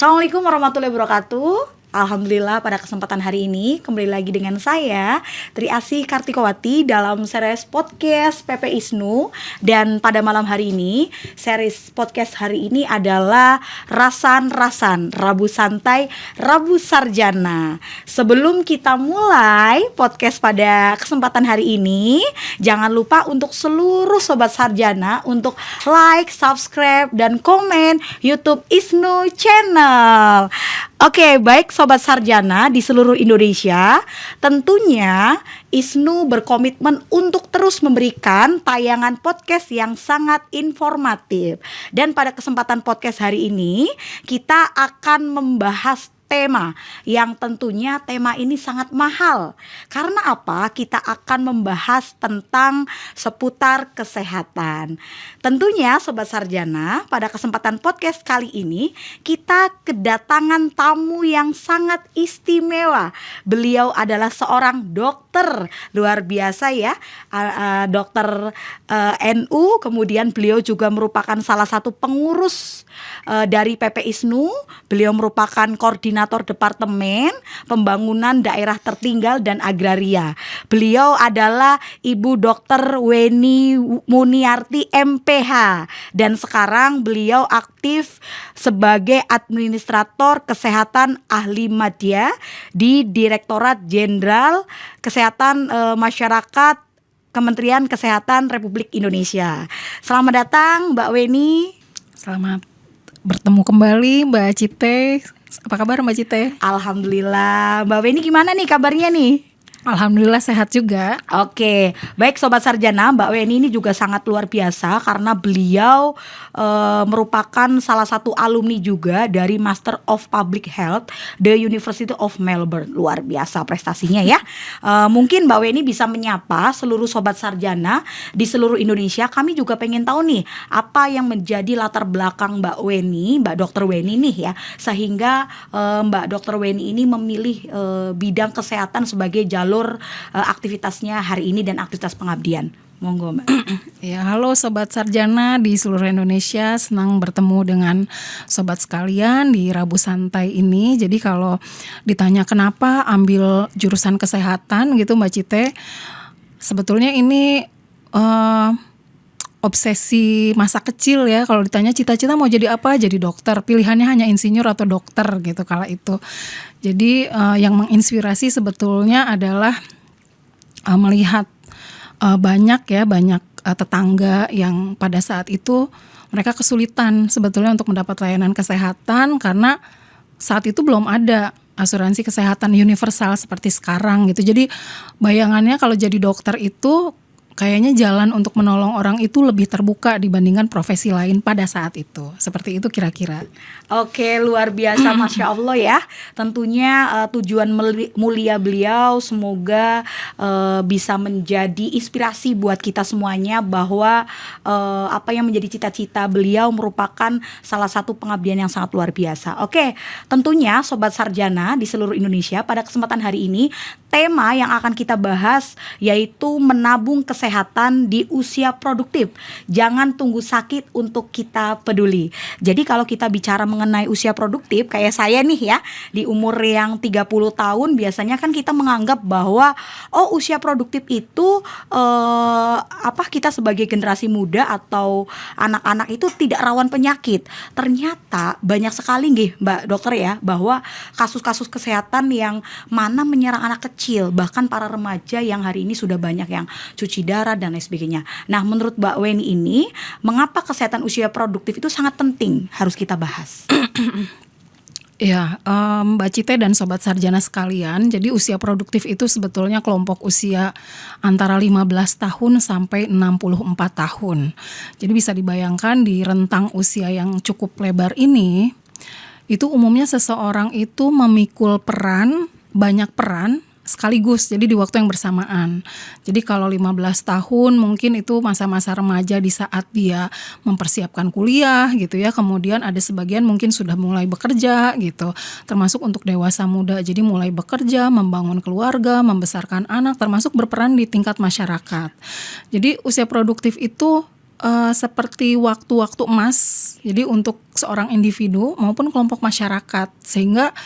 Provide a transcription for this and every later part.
Assalamualaikum warahmatullahi wabarakatuh. Alhamdulillah pada kesempatan hari ini kembali lagi dengan saya Tri Asih Kartikowati dalam series podcast PP ISNU. Dan pada malam hari ini series podcast hari ini adalah Rasan-Rasan, Rabu Santai, Rabu Sarjana. Sebelum kita mulai podcast pada kesempatan hari ini, jangan lupa untuk seluruh Sobat Sarjana untuk like, subscribe, dan komen YouTube ISNU Channel. Oke, baik Sobat Sarjana di seluruh Indonesia, tentunya ISNU berkomitmen untuk terus memberikan tayangan podcast yang sangat informatif. Dan pada kesempatan podcast hari ini, kita akan membahas tema yang tentunya tema ini sangat mahal. Karena apa? Kita akan membahas tentang seputar kesehatan. Tentunya Sobat Sarjana, pada kesempatan podcast kali ini kita kedatangan tamu yang sangat istimewa. Beliau adalah seorang dokter luar biasa ya, dokter NU. Kemudian beliau juga merupakan salah satu pengurus dari PP ISNU. Beliau merupakan koordinator Departemen Pembangunan Daerah Tertinggal dan Agraria. Beliau adalah Ibu Dr. Weni Muniarti MPH, dan sekarang beliau aktif sebagai Administrator Kesehatan Ahli Madya di Direktorat Jenderal Kesehatan Masyarakat Kementerian Kesehatan Republik Indonesia. Selamat datang Mbak Weni. Selamat bertemu kembali Mbak Cite. Apa kabar Mbak Cite? Alhamdulillah. Mbak Weni gimana nih kabarnya nih? Alhamdulillah sehat juga. Oke, baik Sobat Sarjana, Mbak Weni ini juga sangat luar biasa karena beliau merupakan salah satu alumni juga dari Master of Public Health The University of Melbourne. Luar biasa prestasinya ya. Mungkin Mbak Weni bisa menyapa seluruh Sobat Sarjana di seluruh Indonesia. Kami juga pengen tahu nih apa yang menjadi latar belakang Mbak Weni, Mbak Dr. Weni nih ya, sehingga Mbak Dr. Weni ini memilih bidang kesehatan sebagai jalur aktivitasnya hari ini dan aktivitas pengabdian. Monggo Mbak. Ya, halo Sobat Sarjana di seluruh Indonesia. Senang bertemu dengan Sobat sekalian di Rabu Santai ini. Jadi kalau ditanya kenapa ambil jurusan kesehatan gitu Mbak Cite, sebetulnya ini obsesi masa kecil ya. Kalau ditanya cita-cita mau jadi apa, jadi dokter. Pilihannya hanya insinyur atau dokter gitu kala itu. Jadi yang menginspirasi sebetulnya adalah melihat banyak tetangga yang pada saat itu mereka kesulitan sebetulnya untuk mendapat layanan kesehatan karena saat itu belum ada asuransi kesehatan universal seperti sekarang gitu. Jadi bayangannya kalau jadi dokter itu kayaknya jalan untuk menolong orang itu lebih terbuka dibandingkan profesi lain pada saat itu. Seperti itu kira-kira. Oke, luar biasa, Masya Allah ya. Tentunya tujuan mulia beliau semoga bisa menjadi inspirasi buat kita semuanya bahwa apa yang menjadi cita-cita beliau merupakan salah satu pengabdian yang sangat luar biasa. Oke, tentunya Sobat Sarjana di seluruh Indonesia, pada kesempatan hari ini tema yang akan kita bahas yaitu menabung kesehatan di usia produktif. Jangan tunggu sakit untuk kita peduli. Jadi kalau kita bicara mengenai usia produktif, kayak saya nih ya, di umur yang 30 tahun biasanya kan kita menganggap bahwa usia produktif itu kita sebagai generasi muda atau anak-anak itu tidak rawan penyakit. Ternyata banyak sekali nggih Mbak Dokter ya, bahwa kasus-kasus kesehatan yang mana menyerang anak kecil, bahkan para remaja yang hari ini sudah banyak yang cuci darah dan lain sebagainya. Nah, menurut Mbak Weni ini, mengapa kesehatan usia produktif itu sangat penting harus kita bahas? Ya, Mbak Cite dan Sobat Sarjana sekalian, jadi usia produktif itu sebetulnya kelompok usia antara 15 tahun sampai 64 tahun. Jadi bisa dibayangkan di rentang usia yang cukup lebar ini, itu umumnya seseorang itu memikul banyak peran sekaligus, jadi di waktu yang bersamaan. Jadi kalau 15 tahun mungkin itu masa-masa remaja di saat dia mempersiapkan kuliah gitu ya. Kemudian ada sebagian mungkin sudah mulai bekerja gitu. Termasuk untuk dewasa muda, jadi mulai bekerja, membangun keluarga, membesarkan anak, termasuk berperan di tingkat masyarakat. Jadi usia produktif itu seperti waktu-waktu emas, jadi untuk seorang individu maupun kelompok masyarakat, sehingga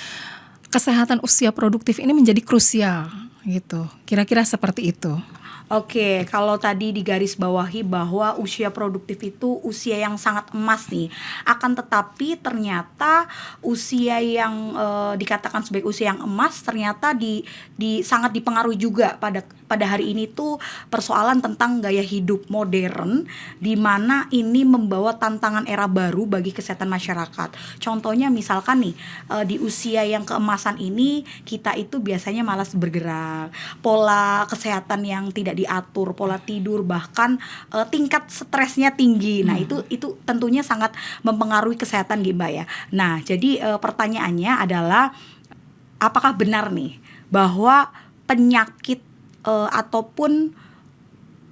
kesehatan usia produktif ini menjadi krusial gitu. Kira-kira seperti itu. Oke, kalau tadi digarisbawahi bahwa usia produktif itu usia yang sangat emas nih. Akan tetapi ternyata usia yang dikatakan sebagai usia yang emas ternyata sangat dipengaruhi juga pada hari ini tuh persoalan tentang gaya hidup modern, di mana ini membawa tantangan era baru bagi kesehatan masyarakat. Contohnya misalkan nih, di usia yang keemasan ini kita itu biasanya malas bergerak, pola kesehatan yang tidak diatur, pola tidur, bahkan tingkat stresnya tinggi. Nah, itu tentunya sangat mempengaruhi kesehatan gitu Mbak ya. Nah, jadi pertanyaannya adalah apakah benar nih bahwa penyakit ataupun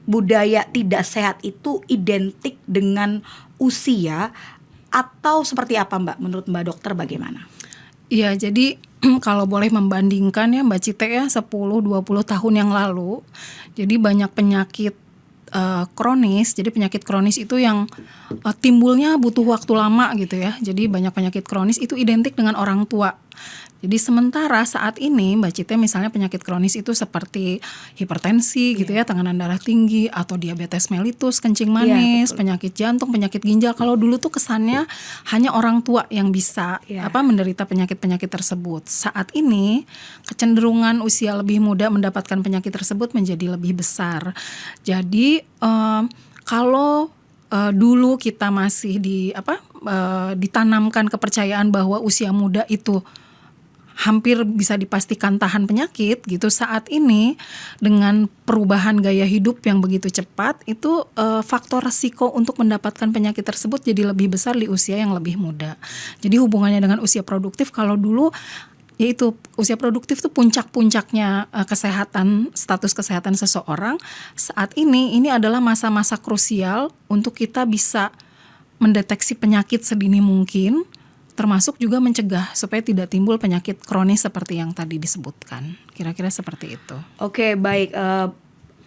budaya tidak sehat itu identik dengan usia, atau seperti apa Mbak? Menurut Mbak dokter bagaimana? Iya, jadi kalau boleh membandingkan ya Mbak Cite ya 10-20 tahun yang lalu, jadi banyak penyakit kronis. Jadi penyakit kronis itu yang timbulnya butuh waktu lama gitu ya. Jadi banyak penyakit kronis itu identik dengan orang tua. Jadi sementara saat ini Mbak Cite misalnya penyakit kronis itu seperti hipertensi gitu ya, tekanan darah tinggi, atau diabetes mellitus, kencing manis, penyakit jantung, penyakit ginjal. Kalau dulu tuh kesannya hanya orang tua yang bisa menderita penyakit-penyakit tersebut. Saat ini kecenderungan usia lebih muda mendapatkan penyakit tersebut menjadi lebih besar. Jadi kalau dulu kita masih ditanamkan kepercayaan bahwa usia muda itu hampir bisa dipastikan tahan penyakit gitu, saat ini dengan perubahan gaya hidup yang begitu cepat itu faktor resiko untuk mendapatkan penyakit tersebut jadi lebih besar di usia yang lebih muda. Jadi hubungannya dengan usia produktif, kalau dulu yaitu usia produktif itu puncak-puncaknya kesehatan, status kesehatan seseorang, saat ini adalah masa-masa krusial untuk kita bisa mendeteksi penyakit sedini mungkin, termasuk juga mencegah supaya tidak timbul penyakit kronis seperti yang tadi disebutkan. Kira-kira seperti itu. Oke, baik,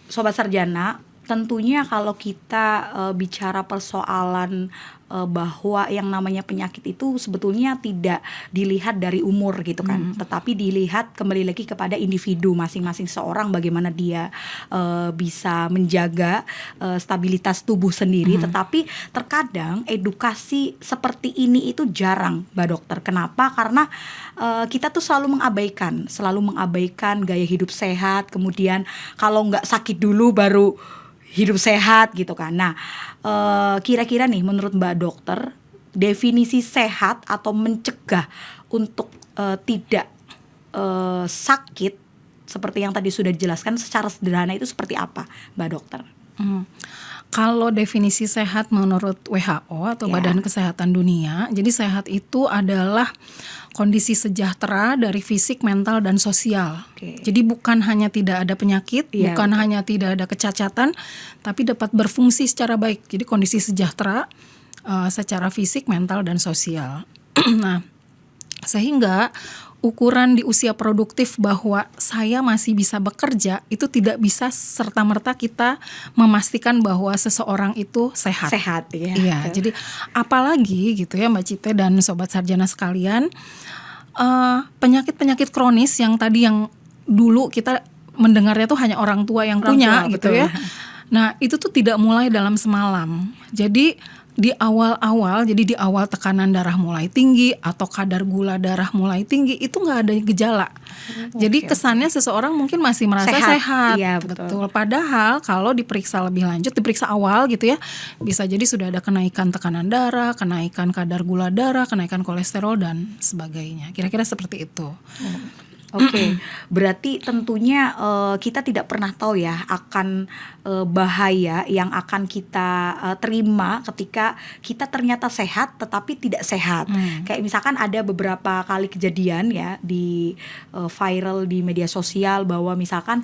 Sobat Sarjana, tentunya kalau kita bicara persoalan bahwa yang namanya penyakit itu sebetulnya tidak dilihat dari umur gitu kan, tetapi dilihat kembali lagi kepada individu masing-masing seorang, bagaimana dia bisa menjaga stabilitas tubuh sendiri. Tetapi terkadang edukasi seperti ini itu jarang Mbak Dokter. Kenapa? Karena kita tuh selalu mengabaikan gaya hidup sehat, kemudian kalau nggak sakit dulu baru hidup sehat gitu kan. Nah, kira-kira nih menurut Mbak Dokter, definisi sehat atau mencegah untuk tidak sakit seperti yang tadi sudah dijelaskan secara sederhana itu seperti apa Mbak Dokter? Kalau definisi sehat menurut WHO atau Badan Kesehatan Dunia, jadi sehat itu adalah kondisi sejahtera dari fisik, mental, dan sosial. Jadi bukan hanya tidak ada penyakit, bukan hanya tidak ada kecacatan, tapi dapat berfungsi secara baik. Jadi kondisi sejahtera secara fisik, mental, dan sosial. Nah, sehingga ukuran di usia produktif bahwa saya masih bisa bekerja itu tidak bisa serta-merta kita memastikan bahwa seseorang itu sehat. Iya, jadi apalagi gitu ya Mbak Cite dan Sobat Sarjana sekalian, penyakit-penyakit kronis yang tadi yang dulu kita mendengarnya tuh hanya orang tua yang punya gitu ya. Nah, itu tuh tidak mulai dalam semalam. Jadi di awal tekanan darah mulai tinggi atau kadar gula darah mulai tinggi itu nggak ada gejala. Jadi kesannya seseorang mungkin masih merasa sehat. Iya, betul. Padahal kalau diperiksa lebih lanjut, diperiksa awal gitu ya, bisa jadi sudah ada kenaikan tekanan darah, kenaikan kadar gula darah, kenaikan kolesterol dan sebagainya. Kira-kira seperti itu. Oke, berarti tentunya kita tidak pernah tahu ya akan bahaya yang akan kita terima ketika kita ternyata sehat tetapi tidak sehat. Kayak misalkan ada beberapa kali kejadian ya di viral di media sosial bahwa misalkan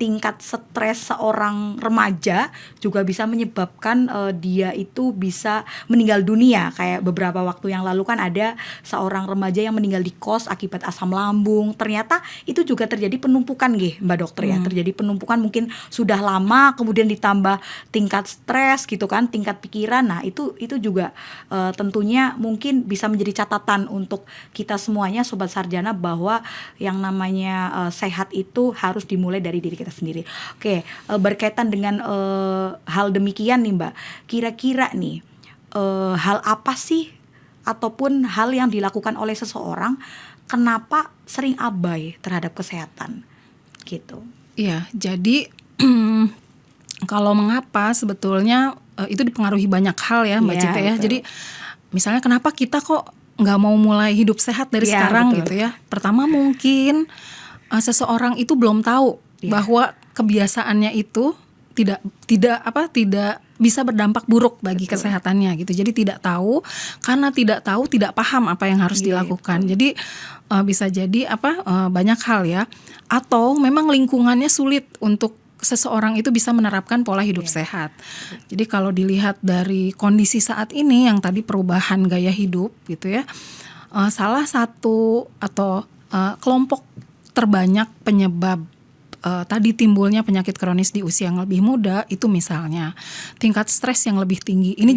tingkat stres seorang remaja juga bisa menyebabkan dia itu bisa meninggal dunia. Kayak beberapa waktu yang lalu kan ada seorang remaja yang meninggal di kos akibat asam lambung. Ternyata itu juga terjadi penumpukan Mbak Dokter ya, terjadi penumpukan mungkin sudah lama lama, kemudian ditambah tingkat stres gitu kan, tingkat pikiran. Nah, itu juga tentunya mungkin bisa menjadi catatan untuk kita semuanya Sobat Sarjana, bahwa yang namanya sehat itu harus dimulai dari diri kita sendiri. Oke, berkaitan dengan hal demikian nih Mbak, kira-kira nih hal apa sih ataupun hal yang dilakukan oleh seseorang kenapa sering abai terhadap kesehatan gitu? Iya, jadi kalau mengapa sebetulnya itu dipengaruhi banyak hal ya Mbak Cite ya. Betul. Jadi misalnya kenapa kita kok nggak mau mulai hidup sehat dari sekarang betul. gitu ya. Pertama mungkin seseorang itu belum tahu bahwa kebiasaannya itu tidak bisa berdampak buruk bagi kesehatannya gitu. Jadi tidak tahu, karena tidak tahu tidak paham apa yang harus dilakukan. Jadi bisa jadi banyak hal ya. Atau memang lingkungannya sulit untuk seseorang itu bisa menerapkan pola hidup sehat. Jadi kalau dilihat dari kondisi saat ini yang tadi perubahan gaya hidup gitu ya, salah satu atau kelompok terbanyak penyebab tadi timbulnya penyakit kronis di usia yang lebih muda itu misalnya tingkat stres yang lebih tinggi. Ini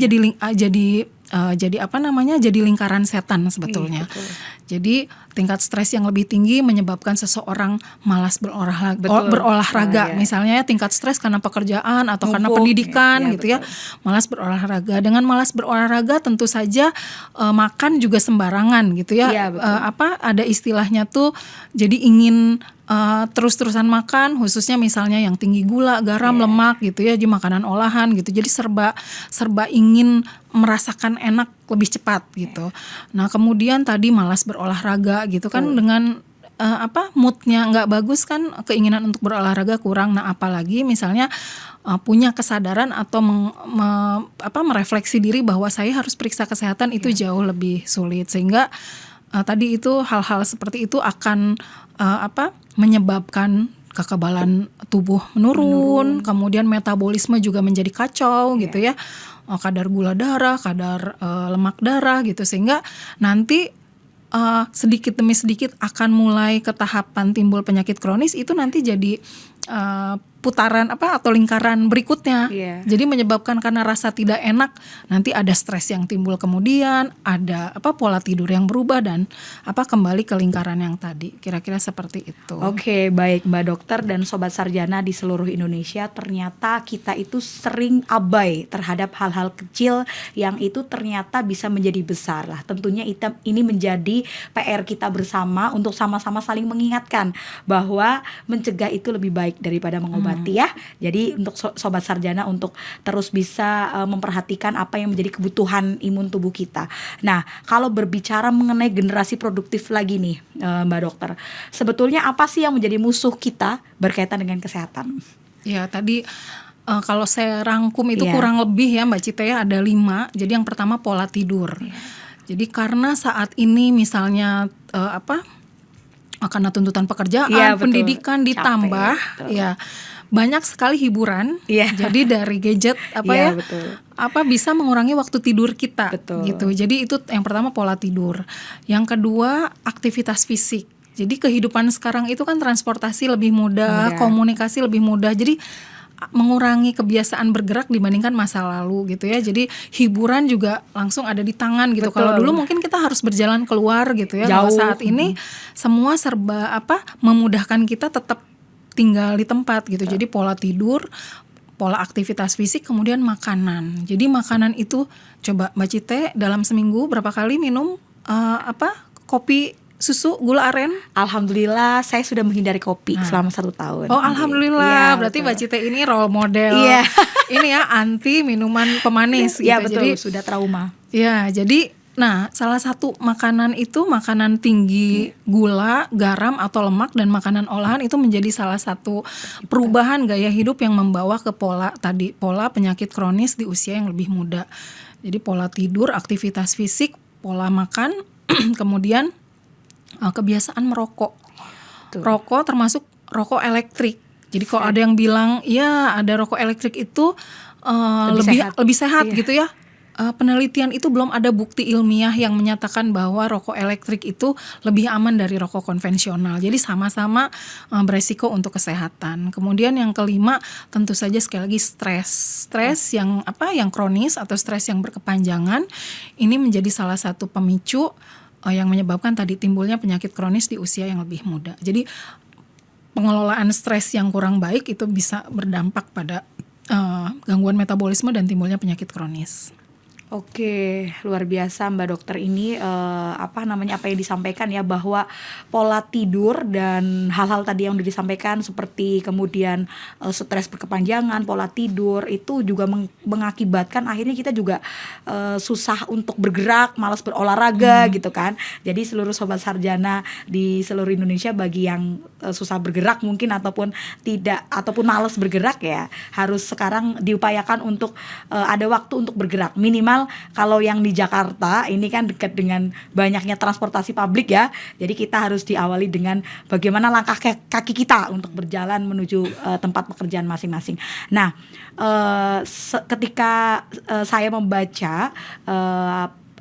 jadi lingkaran setan sebetulnya. Jadi tingkat stres yang lebih tinggi menyebabkan seseorang malas berolahraga. Misalnya tingkat stres karena pekerjaan atau karena pendidikan gitu ya. Malas berolahraga. Dengan malas berolahraga tentu saja makan juga sembarangan gitu ya. Ada istilahnya tuh jadi ingin terus-terusan makan, khususnya misalnya yang tinggi gula, garam, lemak gitu ya, di makanan olahan gitu. Jadi serba ingin merasakan enak lebih cepat gitu. Nah, kemudian tadi malas berolahraga gitu kan, dengan moodnya nggak bagus kan, keinginan untuk berolahraga kurang. Nah, apalagi misalnya punya kesadaran atau merefleksi diri bahwa saya harus periksa kesehatan, itu jauh lebih sulit. Sehingga tadi itu hal-hal seperti itu akan menyebabkan kekebalan tubuh menurun, kemudian metabolisme juga menjadi kacau gitu ya, kadar gula darah, kadar lemak darah gitu, sehingga nanti sedikit demi sedikit akan mulai ke tahapan timbul penyakit kronis. Itu nanti jadi putaran atau lingkaran berikutnya. Jadi menyebabkan karena rasa tidak enak, nanti ada stres yang timbul, kemudian ada pola tidur yang berubah, dan kembali ke lingkaran yang tadi. Kira-kira seperti itu. Oke, baik Mbak Dokter dan Sobat Sarjana di seluruh Indonesia, ternyata kita itu sering abai terhadap hal-hal kecil yang itu ternyata bisa menjadi besar lah. Tentunya ini menjadi PR kita bersama untuk sama-sama saling mengingatkan bahwa mencegah itu lebih baik daripada mengobati ya. Jadi untuk Sobat Sarjana untuk terus bisa memperhatikan apa yang menjadi kebutuhan imun tubuh kita. Nah, kalau berbicara mengenai generasi produktif lagi nih Mbak Dokter, sebetulnya apa sih yang menjadi musuh kita berkaitan dengan kesehatan? Ya, tadi kalau saya rangkum itu kurang lebih ya Mbak Cite ya, ada 5. Jadi yang pertama pola tidur. Jadi karena saat ini misalnya karena tuntutan pekerjaan, pendidikan ditambah banyak sekali hiburan. Jadi dari gadget bisa mengurangi waktu tidur kita gitu. Jadi itu yang pertama, pola tidur. Yang kedua, aktivitas fisik. Jadi kehidupan sekarang itu kan transportasi lebih mudah, komunikasi lebih mudah. Jadi mengurangi kebiasaan bergerak dibandingkan masa lalu gitu ya. Jadi hiburan juga langsung ada di tangan gitu. Kalau dulu mungkin kita harus berjalan keluar gitu ya. Kalau saat ini semua serba memudahkan kita tetap tinggal di tempat gitu. Jadi pola tidur, pola aktivitas fisik, kemudian makanan. Jadi makanan itu coba Mbak Cite dalam seminggu berapa kali minum kopi, susu, gula aren? Alhamdulillah saya sudah menghindari kopi selama 1 tahun. Oh, alhamdulillah. Berarti Mbak Cite ini role model. Ini ya, anti minuman pemanis gitu. Betul, jadi sudah trauma. Jadi salah satu makanan itu makanan tinggi gula, garam atau lemak, dan makanan olahan itu menjadi salah satu perubahan gaya hidup yang membawa ke pola penyakit kronis di usia yang lebih muda. Jadi pola tidur, aktivitas fisik, pola makan, kemudian kebiasaan merokok. Rokok termasuk rokok elektrik. Jadi kalau ada yang bilang ada rokok elektrik itu lebih sehat gitu ya. Penelitian itu belum ada bukti ilmiah yang menyatakan bahwa rokok elektrik itu lebih aman dari rokok konvensional. Jadi sama-sama beresiko untuk kesehatan. Kemudian yang kelima tentu saja sekali lagi stres yang yang kronis atau stres yang berkepanjangan ini menjadi salah satu pemicu yang menyebabkan tadi timbulnya penyakit kronis di usia yang lebih muda. Jadi pengelolaan stres yang kurang baik itu bisa berdampak pada gangguan metabolisme dan timbulnya penyakit kronis. Oke, luar biasa Mbak Dokter ini apa yang disampaikan ya, bahwa pola tidur dan hal-hal tadi yang udah disampaikan seperti kemudian stres berkepanjangan, pola tidur itu juga mengakibatkan akhirnya kita juga susah untuk bergerak, malas berolahraga gitu kan. Jadi seluruh sobat sarjana di seluruh Indonesia bagi yang susah bergerak mungkin ataupun malas bergerak ya, harus sekarang diupayakan untuk ada waktu untuk bergerak minimal. Kalau yang di Jakarta ini kan dekat dengan banyaknya transportasi publik ya, jadi kita harus diawali dengan bagaimana langkah kaki kita untuk berjalan menuju tempat pekerjaan masing-masing. Nah, ketika saya membaca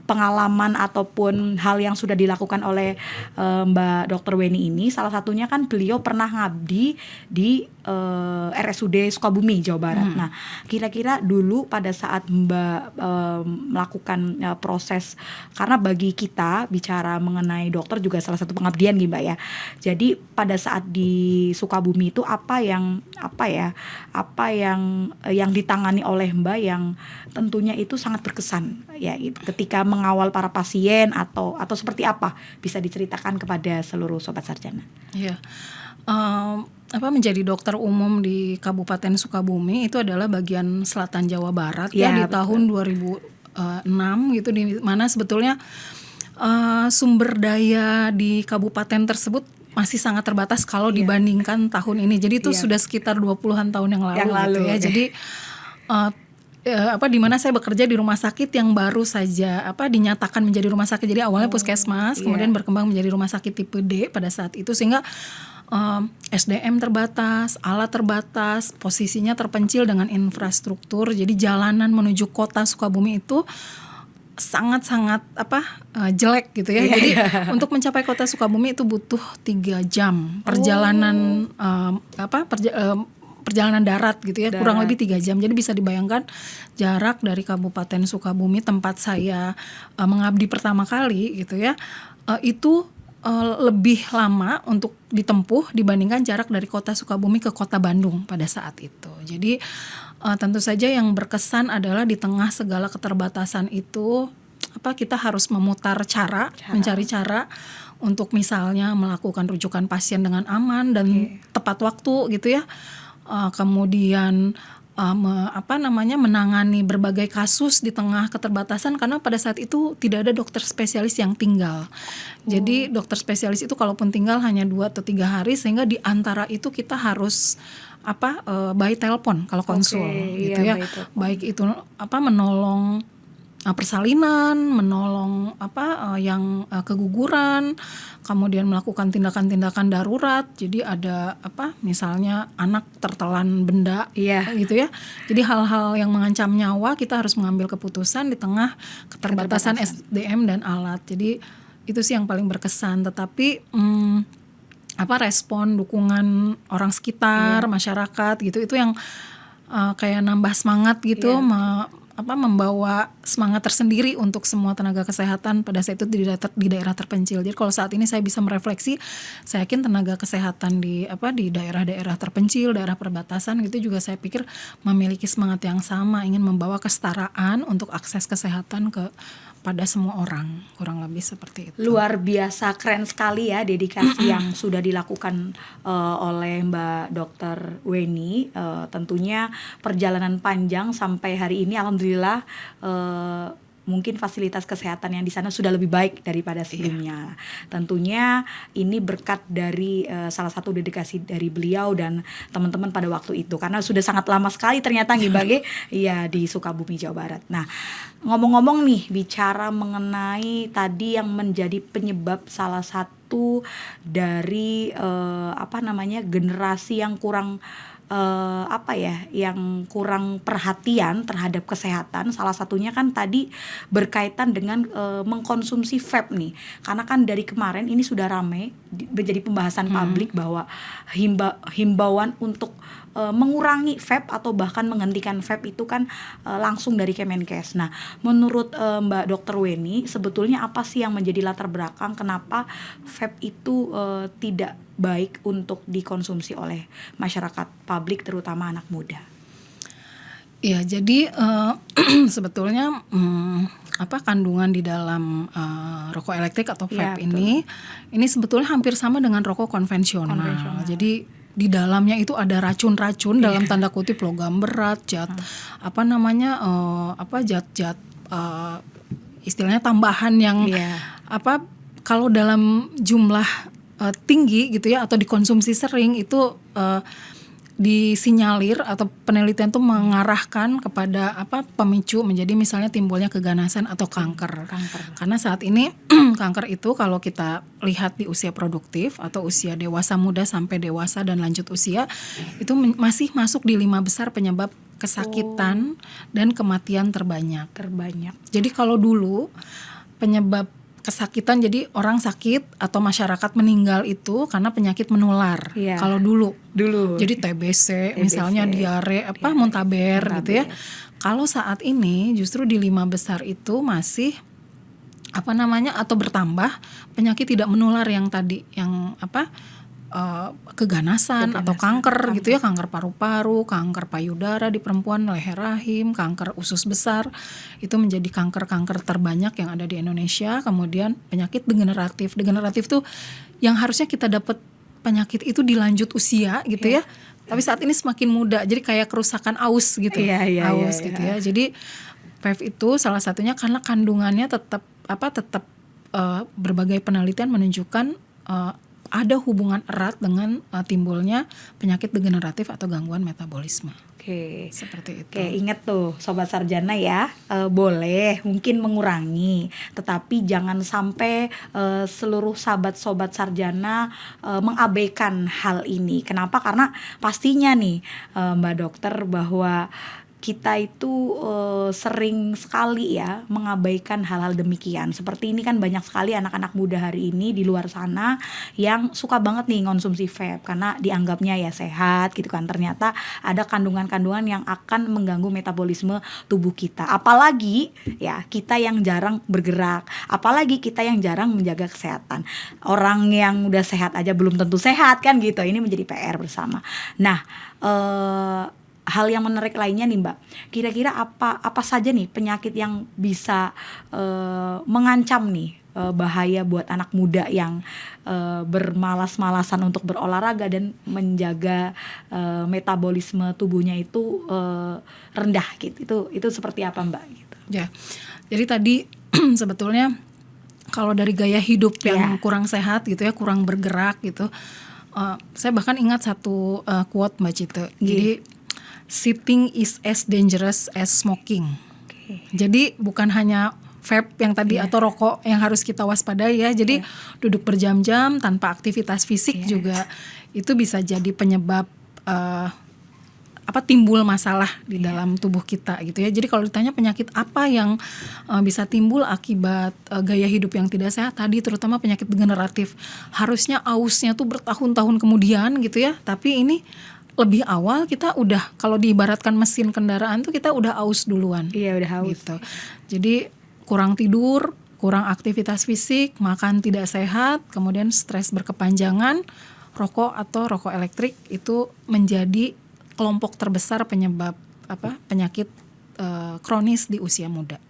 pengalaman ataupun hal yang sudah dilakukan oleh Mbak Dr. Weni ini, salah satunya kan beliau pernah ngabdi di RSUD Sukabumi, Jawa Barat. Nah, kira-kira dulu pada saat Mbak melakukan proses, karena bagi kita bicara mengenai dokter juga salah satu pengabdian nih Mbak ya. Jadi pada saat di Sukabumi itu apa yang ditangani oleh Mbak yang tentunya itu sangat berkesan ya, ketika mengawal para pasien atau seperti apa, bisa diceritakan kepada seluruh sobat sarjana? Iya. Menjadi dokter umum di Kabupaten Sukabumi itu adalah bagian selatan Jawa Barat ya di tahun 2006 gitu, di mana sebetulnya sumber daya di kabupaten tersebut masih sangat terbatas kalau dibandingkan tahun ini. Jadi itu sudah sekitar 20-an tahun yang lalu gitu ya. Jadi di mana saya bekerja di rumah sakit yang baru saja dinyatakan menjadi rumah sakit. Jadi awalnya puskesmas, kemudian berkembang menjadi rumah sakit tipe D pada saat itu, sehingga SDM terbatas, alat terbatas, posisinya terpencil dengan infrastruktur. Jadi jalanan menuju kota Sukabumi itu sangat-sangat jelek gitu ya. Jadi untuk mencapai kota Sukabumi itu butuh 3 jam perjalanan perjalanan darat gitu ya, kurang lebih 3 jam. Jadi bisa dibayangkan jarak dari Kabupaten Sukabumi tempat saya mengabdi pertama kali gitu ya, itu lebih lama untuk ditempuh dibandingkan jarak dari kota Sukabumi ke kota Bandung pada saat itu. Jadi tentu saja yang berkesan adalah di tengah segala keterbatasan itu kita harus mencari cara untuk misalnya melakukan rujukan pasien dengan aman dan tepat waktu gitu ya. Kemudian menangani berbagai kasus di tengah keterbatasan, karena pada saat itu tidak ada dokter spesialis yang tinggal. Jadi dokter spesialis itu kalaupun tinggal hanya 2 atau 3 hari, sehingga di antara itu kita harus by telepon kalau konsul gitu ya. Baik itu menolong persalinan, menolong yang keguguran, kemudian melakukan tindakan-tindakan darurat. Jadi ada misalnya anak tertelan benda gitu ya. Jadi hal-hal yang mengancam nyawa kita harus mengambil keputusan di tengah keterbatasan SDM dan alat. Jadi itu sih yang paling berkesan. Tetapi respon dukungan orang sekitar, masyarakat gitu, itu yang kayak nambah semangat gitu, membawa semangat tersendiri untuk semua tenaga kesehatan pada saat itu di daerah terpencil. Jadi kalau saat ini saya bisa merefleksi, saya yakin tenaga kesehatan di daerah-daerah terpencil, daerah perbatasan gitu juga saya pikir memiliki semangat yang sama, ingin membawa kesetaraan untuk akses kesehatan pada semua orang, kurang lebih seperti itu. Luar biasa, keren sekali ya dedikasi yang sudah dilakukan oleh Mbak Dr. Weni. Tentunya perjalanan panjang sampai hari ini, alhamdulillah mungkin fasilitas kesehatan yang di sana sudah lebih baik daripada sebelumnya. Tentunya ini berkat dari salah satu dedikasi dari beliau dan teman-teman pada waktu itu, karena sudah sangat lama sekali ternyata Mbak di Sukabumi, Jawa Barat. Nah, ngomong-ngomong nih, bicara mengenai tadi yang menjadi penyebab salah satu dari generasi yang kurang apa ya, yang kurang perhatian terhadap kesehatan. Salah satunya kan tadi berkaitan dengan mengkonsumsi vape nih. Karena kan dari kemarin ini sudah ramai menjadi pembahasan publik bahwa himbauan untuk mengurangi vape atau bahkan menghentikan vape itu kan langsung dari Kemenkes. Nah, menurut Mbak Dr. Weni, sebetulnya apa sih yang menjadi latar belakang kenapa vape itu tidak baik untuk dikonsumsi oleh masyarakat publik, terutama anak muda? Ya, jadi sebetulnya apa kandungan di dalam rokok elektrik atau vape ini sebetulnya hampir sama dengan rokok konvensional. Jadi di dalamnya itu ada racun-racun dalam tanda kutip logam berat, zat zat-zat istilahnya tambahan yang apa kalau dalam jumlah tinggi gitu ya atau dikonsumsi sering itu disinyalir atau penelitian itu mengarahkan kepada pemicu menjadi misalnya timbulnya keganasan atau kanker. Karena saat ini kanker itu kalau kita lihat di usia produktif atau usia dewasa muda sampai dewasa dan lanjut usia itu masih masuk di 5 besar penyebab kesakitan dan kematian terbanyak. Jadi kalau dulu penyebab kesakitan jadi orang sakit atau masyarakat meninggal itu karena penyakit menular. Kalau dulu. Jadi TBC misalnya diare muntaber gitu ya. Kalau saat ini justru di 5 besar itu masih atau bertambah penyakit tidak menular yang tadi yang keganasan atau kanker gitu ya, kanker paru-paru, kanker payudara di perempuan, leher rahim, kanker usus besar itu menjadi kanker-kanker terbanyak yang ada di Indonesia. Kemudian penyakit degeneratif tuh yang harusnya kita dapat penyakit itu di lanjut usia gitu ya, tapi saat ini semakin muda, jadi kayak kerusakan aus gitu, gitu ya. Jadi vape itu salah satunya karena kandungannya tetap berbagai penelitian menunjukkan ada hubungan erat dengan timbulnya penyakit degeneratif atau gangguan metabolisme. Seperti itu. Ingat tuh Sobat Sarjana ya, boleh mungkin mengurangi, tetapi jangan sampai seluruh sahabat-sobat Sarjana mengabaikan hal ini. Kenapa? Karena pastinya nih Mbak Dokter bahwa kita itu sering sekali ya mengabaikan hal-hal demikian. Seperti ini kan banyak sekali anak-anak muda hari ini di luar sana yang suka banget nih ngonsumsi vape karena dianggapnya ya sehat gitu kan. Ternyata ada kandungan-kandungan yang akan mengganggu metabolisme tubuh kita. Apalagi ya kita yang jarang bergerak, apalagi kita yang jarang menjaga kesehatan. Orang yang udah sehat aja belum tentu sehat kan gitu. Ini menjadi PR bersama. Nah, hal yang menarik lainnya nih Mbak, kira-kira apa saja nih penyakit yang bisa mengancam nih bahaya buat anak muda yang bermalas-malasan untuk berolahraga dan menjaga metabolisme tubuhnya itu rendah gitu. Itu seperti apa Mbak? Gitu. Ya, jadi tadi sebetulnya kalau dari gaya hidup yang kurang sehat gitu ya, kurang bergerak gitu, saya bahkan ingat satu quote Mbak Cite. Jadi sitting is as dangerous as smoking. Jadi bukan hanya vape yang tadi atau rokok yang harus kita waspadai ya. Jadi duduk berjam-jam tanpa aktivitas fisik juga itu bisa jadi penyebab timbul masalah di dalam tubuh kita gitu ya. Jadi kalau ditanya penyakit apa yang bisa timbul akibat gaya hidup yang tidak sehat tadi, terutama penyakit degeneratif, harusnya ausnya tuh bertahun-tahun kemudian gitu ya. Tapi ini lebih awal kita udah, kalau diibaratkan mesin kendaraan tuh kita udah aus duluan. Iya, udah haus. Gitu. Jadi kurang tidur, kurang aktivitas fisik, makan tidak sehat, kemudian stres berkepanjangan, rokok atau rokok elektrik itu menjadi kelompok terbesar penyebab penyakit kronis di usia muda.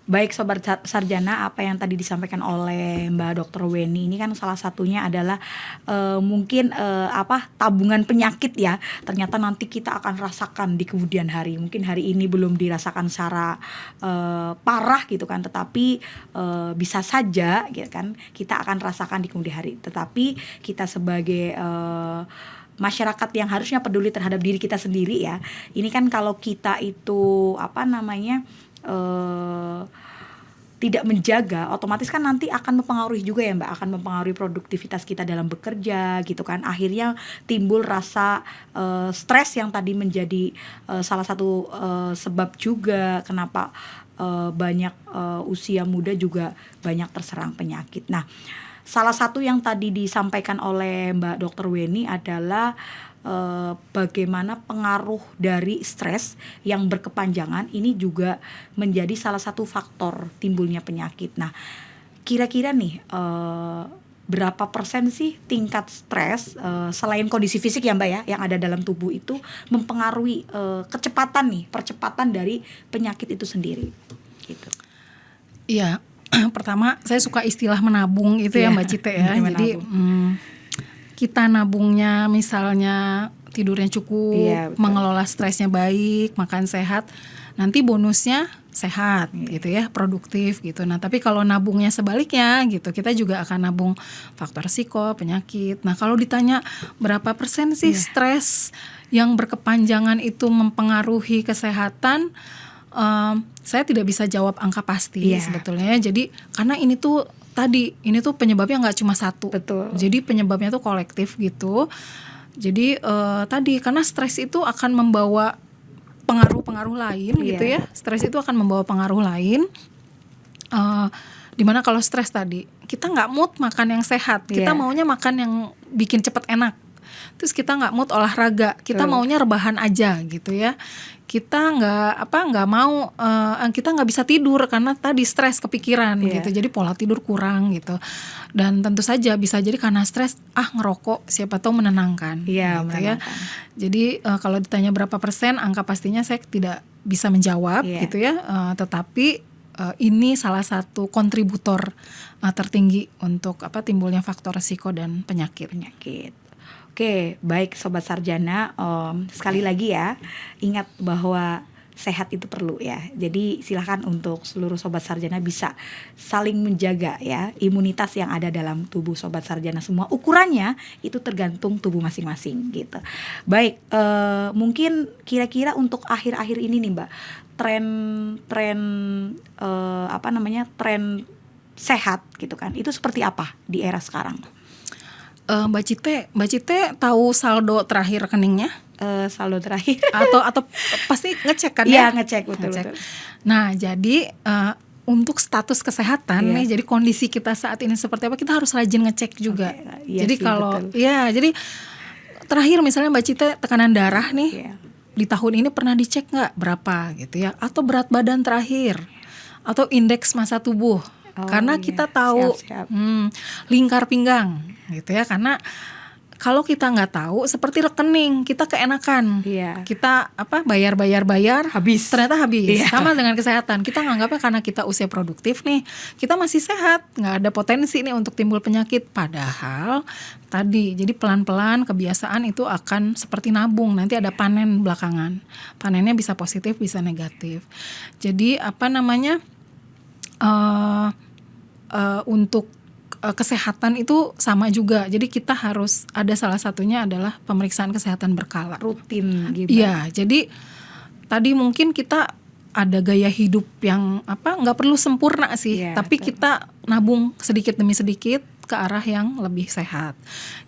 Baik Sobat Sarjana, apa yang tadi disampaikan oleh Mbak Dr. Weni ini kan salah satunya adalah mungkin tabungan penyakit ya. Ternyata nanti kita akan rasakan di kemudian hari. Mungkin hari ini belum dirasakan secara parah gitu kan, tetapi bisa saja gitu kan kita akan rasakan di kemudian hari. Tetapi kita sebagai masyarakat yang harusnya peduli terhadap diri kita sendiri ya. Ini kan kalau kita itu tidak menjaga, otomatis kan nanti akan mempengaruhi juga ya Mbak, akan mempengaruhi produktivitas kita dalam bekerja gitu kan. Akhirnya timbul rasa stres yang tadi menjadi salah satu sebab juga kenapa banyak usia muda juga banyak terserang penyakit. Nah, salah satu yang tadi disampaikan oleh Mbak Dr. Weni adalah bagaimana pengaruh dari stres yang berkepanjangan ini juga menjadi salah satu faktor timbulnya penyakit. Nah, kira-kira nih berapa persen sih tingkat stres selain kondisi fisik ya Mbak ya yang ada dalam tubuh itu mempengaruhi percepatan dari penyakit itu sendiri gitu. Iya, pertama saya suka istilah menabung itu ya Mbak Cite ya. Jadi kita nabungnya misalnya tidurnya cukup, mengelola stresnya baik, makan sehat, nanti bonusnya sehat gitu ya, produktif gitu. Nah, tapi kalau nabungnya sebaliknya gitu, kita juga akan nabung faktor risiko, penyakit. Nah, kalau ditanya berapa persen sih stres yang berkepanjangan itu mempengaruhi kesehatan, saya tidak bisa jawab angka pasti sebetulnya. Jadi karena ini tuh penyebabnya nggak cuma satu. Betul. Jadi penyebabnya tuh kolektif gitu. Jadi tadi karena stres itu akan membawa pengaruh-pengaruh lain gitu ya. Stres itu akan membawa pengaruh lain. Dimana kalau stres tadi kita nggak mood makan yang sehat, kita maunya makan yang bikin cepet enak. Terus kita nggak mood olahraga, kita maunya rebahan aja gitu ya. Kita nggak mau, kita nggak bisa tidur karena tadi stres kepikiran gitu. Jadi pola tidur kurang gitu. Dan tentu saja bisa jadi karena stres, ngerokok siapa tahu menenangkan. Gitu menenangkan. Ya. Jadi kalau ditanya berapa persen, angka pastinya saya tidak bisa menjawab gitu ya. Tetapi ini salah satu kontributor tertinggi untuk timbulnya faktor risiko dan penyakit. Oke, baik Sobat Sarjana, sekali lagi ya, ingat bahwa sehat itu perlu ya. Jadi silakan untuk seluruh Sobat Sarjana bisa saling menjaga ya imunitas yang ada dalam tubuh Sobat Sarjana semua. Ukurannya itu tergantung tubuh masing-masing gitu. Baik, mungkin kira-kira untuk akhir-akhir ini nih Mbak, tren sehat gitu kan, itu seperti apa di era sekarang? Mbak Cite tahu saldo terakhir rekeningnya? Saldo terakhir atau pasti ngecek kan ya? Iya, ngecek betul. Nah, jadi untuk status kesehatan nih, jadi kondisi kita saat ini seperti apa, kita harus rajin ngecek juga. Jadi jadi terakhir misalnya Mbak Cite tekanan darah nih di tahun ini pernah dicek nggak berapa gitu ya? Atau berat badan terakhir, atau indeks massa tubuh. Karena kita tahu lingkar pinggang gitu ya, karena kalau kita nggak tahu seperti rekening kita keenakan, kita bayar habis, ternyata habis. Sama dengan kesehatan, kita nganggapnya karena kita usia produktif nih, kita masih sehat, nggak ada potensi nih untuk timbul penyakit. Padahal tadi jadi pelan-pelan kebiasaan itu akan seperti nabung, nanti ada panen belakangan, panennya bisa positif bisa negatif. Jadi untuk kesehatan itu sama juga. Jadi kita harus ada, salah satunya adalah pemeriksaan kesehatan berkala, rutin gitu. Iya, jadi tadi mungkin kita ada gaya hidup yang nggak perlu sempurna sih, tapi kita nabung sedikit demi sedikit ke arah yang lebih sehat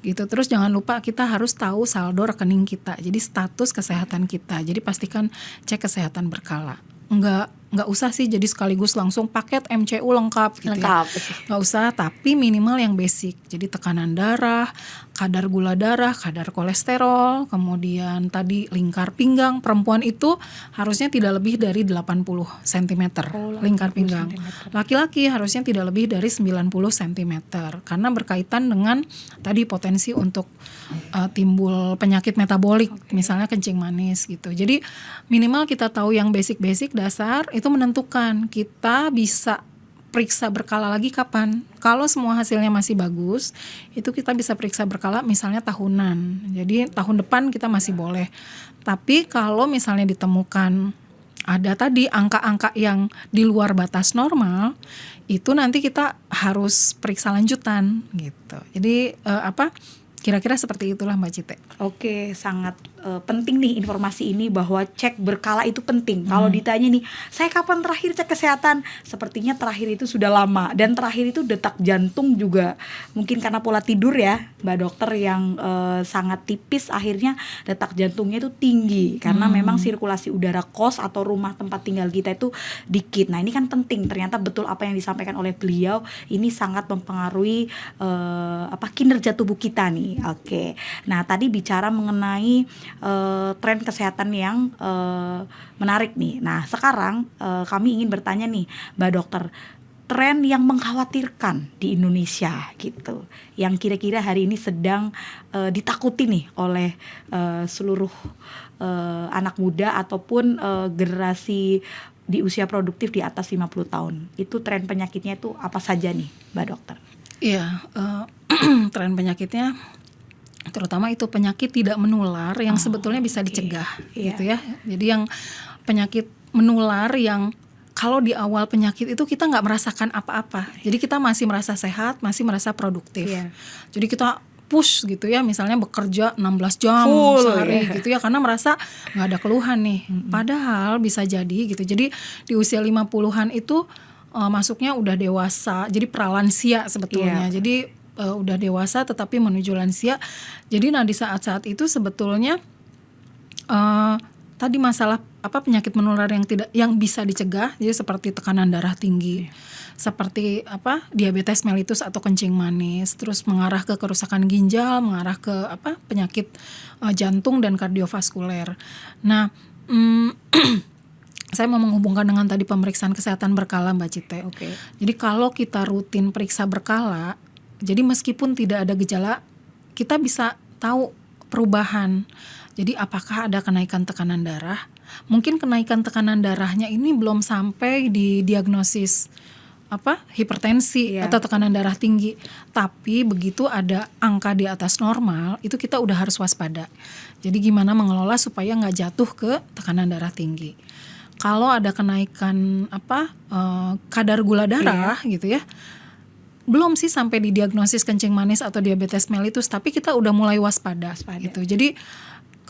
gitu. Terus jangan lupa kita harus tahu saldo rekening kita, jadi status kesehatan kita. Jadi pastikan cek kesehatan berkala. Nggak usah sih jadi sekaligus langsung paket MCU lengkap gitu ya. Nggak usah, tapi minimal yang basic. Jadi tekanan darah, kadar gula darah, kadar kolesterol, kemudian tadi lingkar pinggang. Perempuan itu harusnya tidak lebih dari 80 cm lingkar pinggang. Laki-laki harusnya tidak lebih dari 90 cm. Karena berkaitan dengan tadi potensi untuk timbul penyakit metabolik, misalnya kencing manis gitu. Jadi minimal kita tahu yang basic-basic dasar, itu menentukan kita bisa periksa berkala lagi kapan. Kalau semua hasilnya masih bagus, itu kita bisa periksa berkala misalnya tahunan. Jadi tahun depan kita masih boleh. Tapi kalau misalnya ditemukan ada tadi angka-angka yang di luar batas normal, itu nanti kita harus periksa lanjutan gitu. Jadi kira-kira seperti itulah Mbak Cite. Oke, sangat penting nih informasi ini bahwa cek berkala itu penting. Kalau ditanya nih, saya kapan terakhir cek kesehatan? Sepertinya terakhir itu sudah lama, dan terakhir itu detak jantung juga mungkin karena pola tidur ya, Mbak Dokter, yang sangat tipis, akhirnya detak jantungnya itu tinggi karena memang sirkulasi udara kos atau rumah tempat tinggal kita itu dikit. Nah, ini kan penting. Ternyata betul apa yang disampaikan oleh beliau, ini sangat mempengaruhi kinerja tubuh kita nih. Oke. Nah, tadi bicara mengenai tren kesehatan yang menarik nih. Nah, sekarang kami ingin bertanya nih, Mbak Dokter, tren yang mengkhawatirkan di Indonesia gitu, yang kira-kira hari ini sedang ditakuti nih oleh seluruh anak muda ataupun generasi di usia produktif di atas 50 tahun. Itu tren penyakitnya itu apa saja nih, Mbak Dokter? Iya, tren penyakitnya terutama itu penyakit tidak menular yang sebetulnya bisa dicegah, gitu ya. Jadi yang penyakit menular yang kalau di awal penyakit itu kita nggak merasakan apa-apa, jadi kita masih merasa sehat, masih merasa produktif. Jadi kita push gitu ya, misalnya bekerja 16 jam sehari gitu ya, karena merasa nggak ada keluhan nih. Padahal bisa jadi gitu. Jadi di usia 50-an itu masuknya udah dewasa, jadi pralansia sebetulnya. Jadi udah dewasa tetapi menuju lansia. Jadi di saat-saat itu sebetulnya tadi masalah penyakit menular yang bisa dicegah, jadi seperti tekanan darah tinggi, seperti diabetes mellitus atau kencing manis, terus mengarah ke kerusakan ginjal, mengarah ke penyakit jantung dan kardiovaskuler. Nah, saya mau menghubungkan dengan tadi pemeriksaan kesehatan berkala, Mbak Cite. Jadi kalau kita rutin periksa berkala, jadi meskipun tidak ada gejala, kita bisa tahu perubahan. Jadi apakah ada kenaikan tekanan darah? Mungkin kenaikan tekanan darahnya ini belum sampai di diagnosis hipertensi atau tekanan darah tinggi. Tapi begitu ada angka di atas normal, itu kita udah harus waspada. Jadi gimana mengelola supaya nggak jatuh ke tekanan darah tinggi. Kalau ada kenaikan kadar gula darah gitu ya, belum sih sampai didiagnosis kencing manis atau diabetes mellitus, tapi kita udah mulai waspada. Gitu. Jadi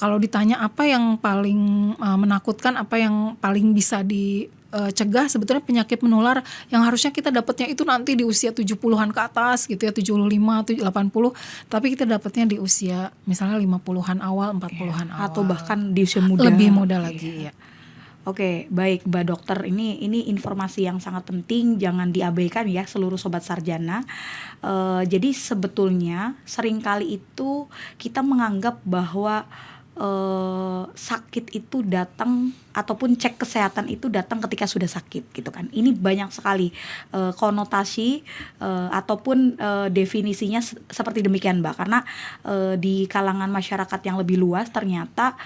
kalau ditanya apa yang paling menakutkan, apa yang paling bisa dicegah, sebetulnya penyakit menular yang harusnya kita dapatnya itu nanti di usia 70-an ke atas gitu ya, 75, 80, tapi kita dapatnya di usia misalnya 50-an awal, 40-an awal. Atau bahkan di usia muda. Lebih muda lagi ya. Oke, baik Mbak Dokter, ini informasi yang sangat penting, jangan diabaikan ya seluruh sobat sarjana. Jadi sebetulnya seringkali itu kita menganggap bahwa sakit itu datang ataupun cek kesehatan itu datang ketika sudah sakit gitu kan. Ini banyak sekali konotasi ataupun definisinya seperti demikian, Mbak, karena di kalangan masyarakat yang lebih luas ternyata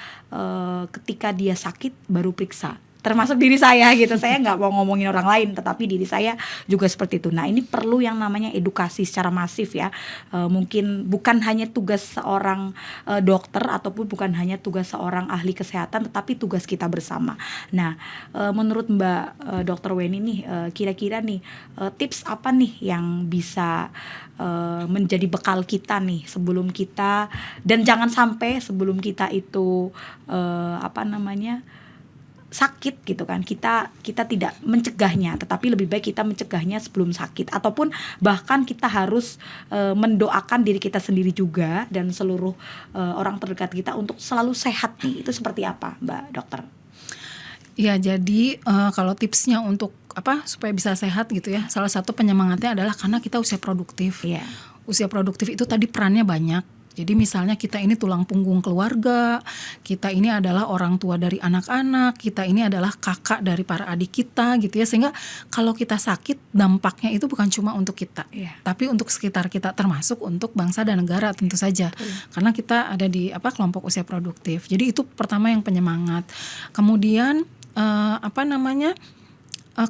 ketika dia sakit baru periksa. Termasuk diri saya gitu, saya nggak mau ngomongin orang lain, tetapi diri saya juga seperti itu. Nah, ini perlu yang namanya edukasi secara masif ya. Mungkin bukan hanya tugas seorang dokter ataupun bukan hanya tugas seorang ahli kesehatan, tetapi tugas kita bersama. Nah, menurut Mbak Dokter Weni nih, kira-kira nih tips apa nih yang bisa menjadi bekal kita nih sebelum kita, dan jangan sampai sebelum kita itu sakit gitu kan, kita tidak mencegahnya, tetapi lebih baik kita mencegahnya sebelum sakit, ataupun bahkan kita harus mendoakan diri kita sendiri juga dan seluruh orang terdekat kita untuk selalu sehat nih. Itu seperti apa, Mbak Dokter? Ya, jadi kalau tipsnya untuk supaya bisa sehat gitu ya, salah satu penyemangatnya adalah karena kita usia produktif. Usia produktif itu tadi perannya banyak. Jadi misalnya kita ini tulang punggung keluarga, kita ini adalah orang tua dari anak-anak, kita ini adalah kakak dari para adik kita gitu ya. Sehingga kalau kita sakit, dampaknya itu bukan cuma untuk kita, tapi untuk sekitar kita, termasuk untuk bangsa dan negara tentu saja. Karena kita ada di kelompok usia produktif. Jadi itu pertama yang penyemangat. Kemudian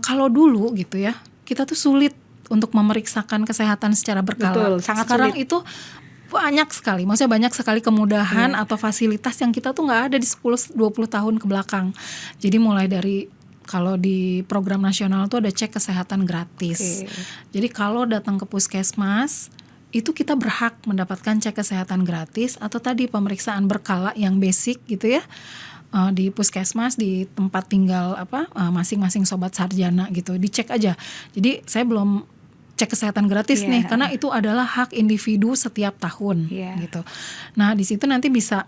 kalau dulu gitu ya, kita tuh sulit untuk memeriksakan kesehatan secara berkala. Betul, sangat sekarang sulit. itu banyak sekali, maksudnya banyak sekali kemudahan atau fasilitas yang kita tuh nggak ada di 10-20 tahun ke belakang. Jadi mulai dari, kalau di program nasional tuh ada cek kesehatan gratis. Jadi kalau datang ke puskesmas itu kita berhak mendapatkan cek kesehatan gratis atau tadi pemeriksaan berkala yang basic gitu ya, di puskesmas, di tempat tinggal masing-masing sobat sarjana gitu, dicek aja. Jadi saya belum cek kesehatan gratis nih, karena itu adalah hak individu setiap tahun gitu. Nah di situ nanti bisa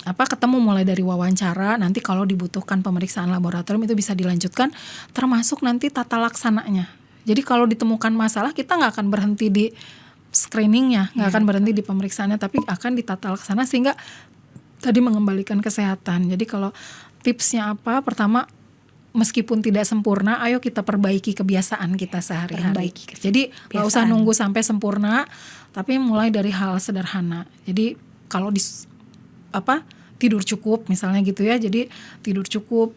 ketemu mulai dari wawancara, nanti kalau dibutuhkan pemeriksaan laboratorium itu bisa dilanjutkan, termasuk nanti tata laksananya. Jadi kalau ditemukan masalah, kita nggak akan berhenti di screeningnya, nggak akan berhenti di pemeriksaannya, tapi akan ditata laksana sehingga tadi mengembalikan kesehatan. Jadi kalau tipsnya apa? Pertama, meskipun tidak sempurna, ayo kita perbaiki kebiasaan kita sehari-hari. Jadi nggak usah nunggu sampai sempurna, tapi mulai dari hal sederhana. Jadi kalau tidur cukup misalnya gitu ya. Jadi tidur cukup.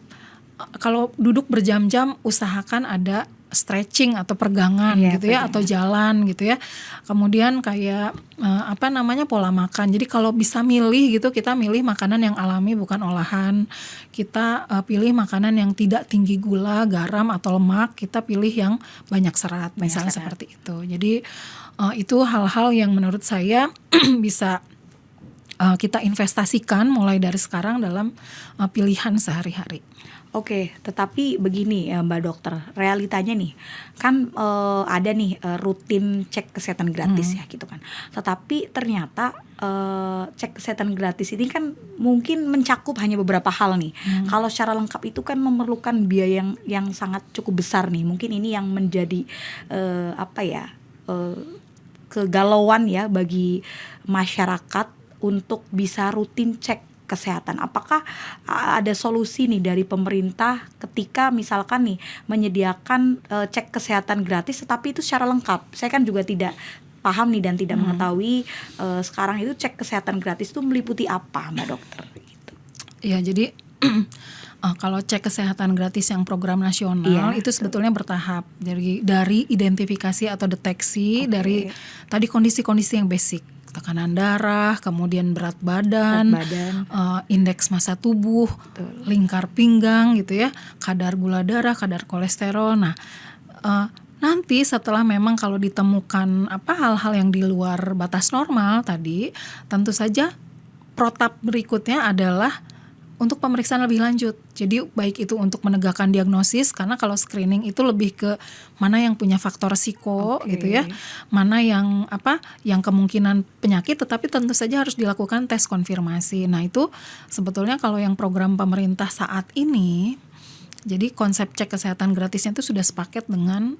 Kalau duduk berjam-jam, usahakan ada stretching atau peregangan gitu ya, atau jalan gitu ya. Kemudian kayak pola makan. Jadi kalau bisa milih gitu, kita milih makanan yang alami bukan olahan. Kita pilih makanan yang tidak tinggi gula, garam atau lemak. Kita pilih yang banyak serat misalnya seperti itu. Jadi itu hal-hal yang menurut saya bisa kita investasikan mulai dari sekarang dalam pilihan sehari-hari. Oke, tetapi begini ya Mbak Dokter, realitanya nih kan ada nih rutin cek kesehatan gratis ya gitu kan. Tetapi ternyata cek kesehatan gratis ini kan mungkin mencakup hanya beberapa hal nih. Kalau secara lengkap itu kan memerlukan biaya yang sangat cukup besar nih. Mungkin ini yang menjadi kegalauan ya bagi masyarakat untuk bisa rutin cek kesehatan. Apakah ada solusi nih dari pemerintah ketika misalkan nih menyediakan cek kesehatan gratis tetapi itu secara lengkap? Saya kan juga tidak paham nih dan tidak mengetahui sekarang itu cek kesehatan gratis itu meliputi apa, Mbak Dokter? Gitu. Ya, jadi kalau cek kesehatan gratis yang program nasional itu sebetulnya bertahap dari identifikasi atau deteksi dari tadi kondisi-kondisi yang basic. Tekanan darah, kemudian berat badan, indeks massa tubuh, lingkar pinggang gitu ya, kadar gula darah, kadar kolesterol. Nah, nanti setelah memang kalau ditemukan hal-hal yang di luar batas normal tadi, tentu saja protap berikutnya adalah untuk pemeriksaan lebih lanjut. Jadi baik itu untuk menegakkan diagnosis, karena kalau screening itu lebih ke mana yang punya faktor risiko gitu ya, mana yang yang kemungkinan penyakit, tetapi tentu saja harus dilakukan tes konfirmasi. Nah itu sebetulnya kalau yang program pemerintah saat ini, jadi konsep cek kesehatan gratisnya itu sudah sepaket dengan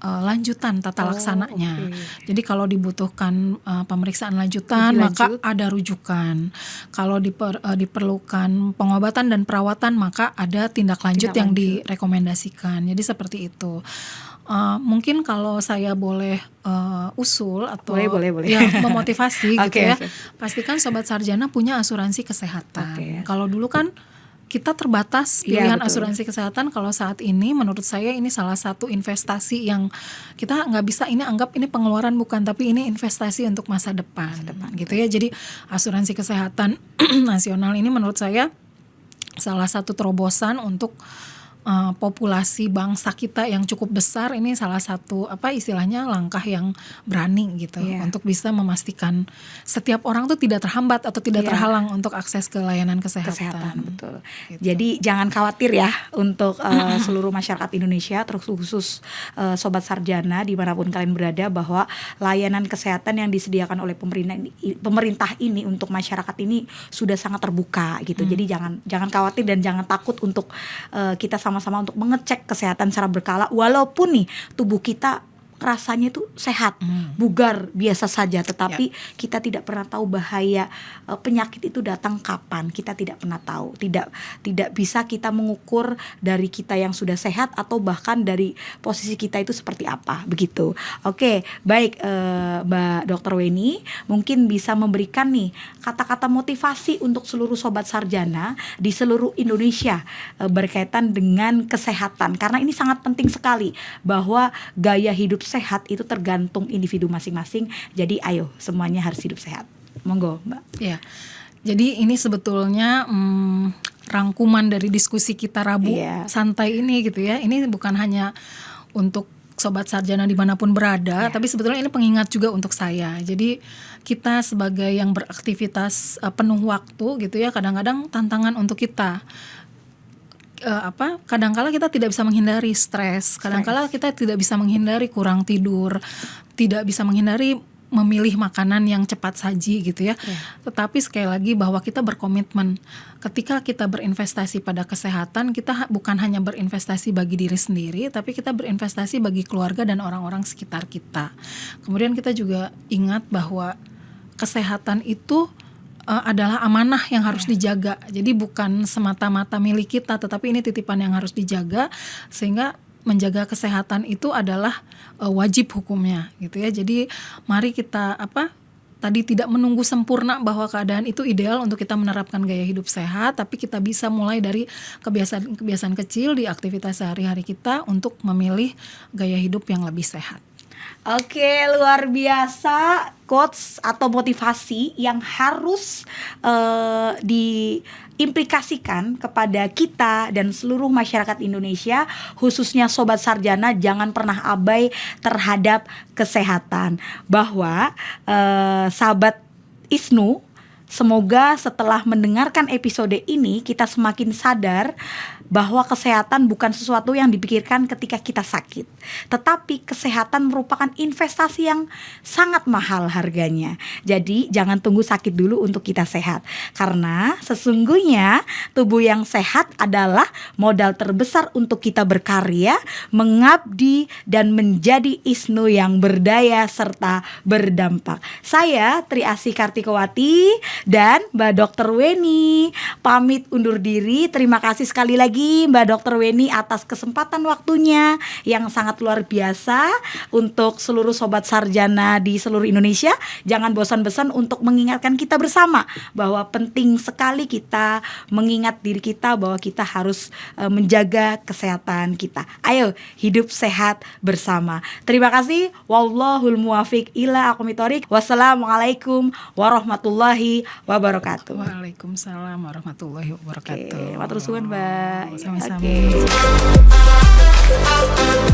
lanjutan tata laksananya. Jadi kalau dibutuhkan pemeriksaan lanjutan maka ada rujukan. Kalau diperlukan pengobatan dan perawatan maka ada tindak lanjut yang direkomendasikan. Jadi seperti itu. Mungkin kalau saya boleh usul atau boleh. Ya, memotivasi gitu ya. Pastikan sobat sarjana punya asuransi kesehatan. Kalau dulu kan kita terbatas pilihan asuransi kesehatan. Kalau saat ini menurut saya ini salah satu investasi yang kita nggak bisa ini anggap ini pengeluaran bukan, tapi ini investasi untuk masa depan gitu ya. Jadi asuransi kesehatan nasional ini menurut saya salah satu terobosan untuk populasi bangsa kita yang cukup besar. Ini salah satu istilahnya langkah yang berani gitu untuk bisa memastikan setiap orang tuh tidak terhambat atau tidak terhalang untuk akses ke layanan kesehatan. Betul. Gitu. Jadi jangan khawatir ya untuk seluruh masyarakat Indonesia, terus khusus sobat sarjana dimanapun kalian berada, bahwa layanan kesehatan yang disediakan oleh pemerintah ini untuk masyarakat ini sudah sangat terbuka gitu. Jadi jangan khawatir dan jangan takut untuk kita sama-sama untuk mengecek kesehatan secara berkala, walaupun nih tubuh kita rasanya itu sehat, bugar biasa saja, tetapi kita tidak pernah tahu bahaya penyakit itu datang kapan, kita tidak pernah tahu, tidak bisa kita mengukur dari kita yang sudah sehat atau bahkan dari posisi kita itu seperti apa, begitu. Oke, baik Mbak Dr. Weni, mungkin bisa memberikan nih kata-kata motivasi untuk seluruh sobat sarjana di seluruh Indonesia berkaitan dengan kesehatan, karena ini sangat penting sekali bahwa gaya hidup sehat itu tergantung individu masing-masing. Jadi ayo semuanya harus hidup sehat. Monggo Mbak. Ya. Jadi ini sebetulnya rangkuman dari diskusi kita Rabu santai ini gitu ya. Ini bukan hanya untuk Sobat Sarjana dimanapun berada, tapi sebetulnya ini pengingat juga untuk saya. Jadi kita sebagai yang beraktivitas penuh waktu gitu ya, kadang-kadang tantangan untuk kita kadangkala kita tidak bisa menghindari stres, kadangkala kita tidak bisa menghindari kurang tidur, tidak bisa menghindari memilih makanan yang cepat saji gitu ya. Tetapi sekali lagi bahwa kita berkomitmen ketika kita berinvestasi pada kesehatan, kita bukan hanya berinvestasi bagi diri sendiri, tapi kita berinvestasi bagi keluarga dan orang-orang sekitar kita. Kemudian kita juga ingat bahwa kesehatan itu adalah amanah yang harus dijaga. Jadi bukan semata-mata milik kita, tetapi ini titipan yang harus dijaga, sehingga menjaga kesehatan itu adalah wajib hukumnya gitu ya. Jadi mari kita tadi tidak menunggu sempurna bahwa keadaan itu ideal untuk kita menerapkan gaya hidup sehat, tapi kita bisa mulai dari kebiasaan kecil di aktivitas sehari-hari kita untuk memilih gaya hidup yang lebih sehat. Oke, luar biasa quotes atau motivasi yang harus diimplikasikan kepada kita dan seluruh masyarakat Indonesia, khususnya Sobat Sarjana. Jangan pernah abai terhadap kesehatan. Bahwa sahabat ISNU, semoga setelah mendengarkan episode ini kita semakin sadar bahwa kesehatan bukan sesuatu yang dipikirkan ketika kita sakit, tetapi kesehatan merupakan investasi yang sangat mahal harganya. Jadi jangan tunggu sakit dulu untuk kita sehat, karena sesungguhnya tubuh yang sehat adalah modal terbesar untuk kita berkarya, mengabdi, dan menjadi ISNU yang berdaya serta berdampak. Saya Tri Asih Kartikowati dan Mbak Dr. Weni pamit undur diri. Terima kasih sekali lagi Mbak Dr. Weni atas kesempatan waktunya yang sangat luar biasa. Untuk seluruh Sobat Sarjana di seluruh Indonesia, jangan bosan-bosan untuk mengingatkan kita bersama bahwa penting sekali kita mengingat diri kita bahwa kita harus menjaga kesehatan kita. Ayo hidup sehat bersama. Terima kasih. Wallahul muwafiq ila aqwamit thoriq. Wassalamualaikum warahmatullahi wabarakatuh. Waalaikumsalam warahmatullahi wabarakatuh. Oke, matur suwun, Mbak. Sama-sama. Oke.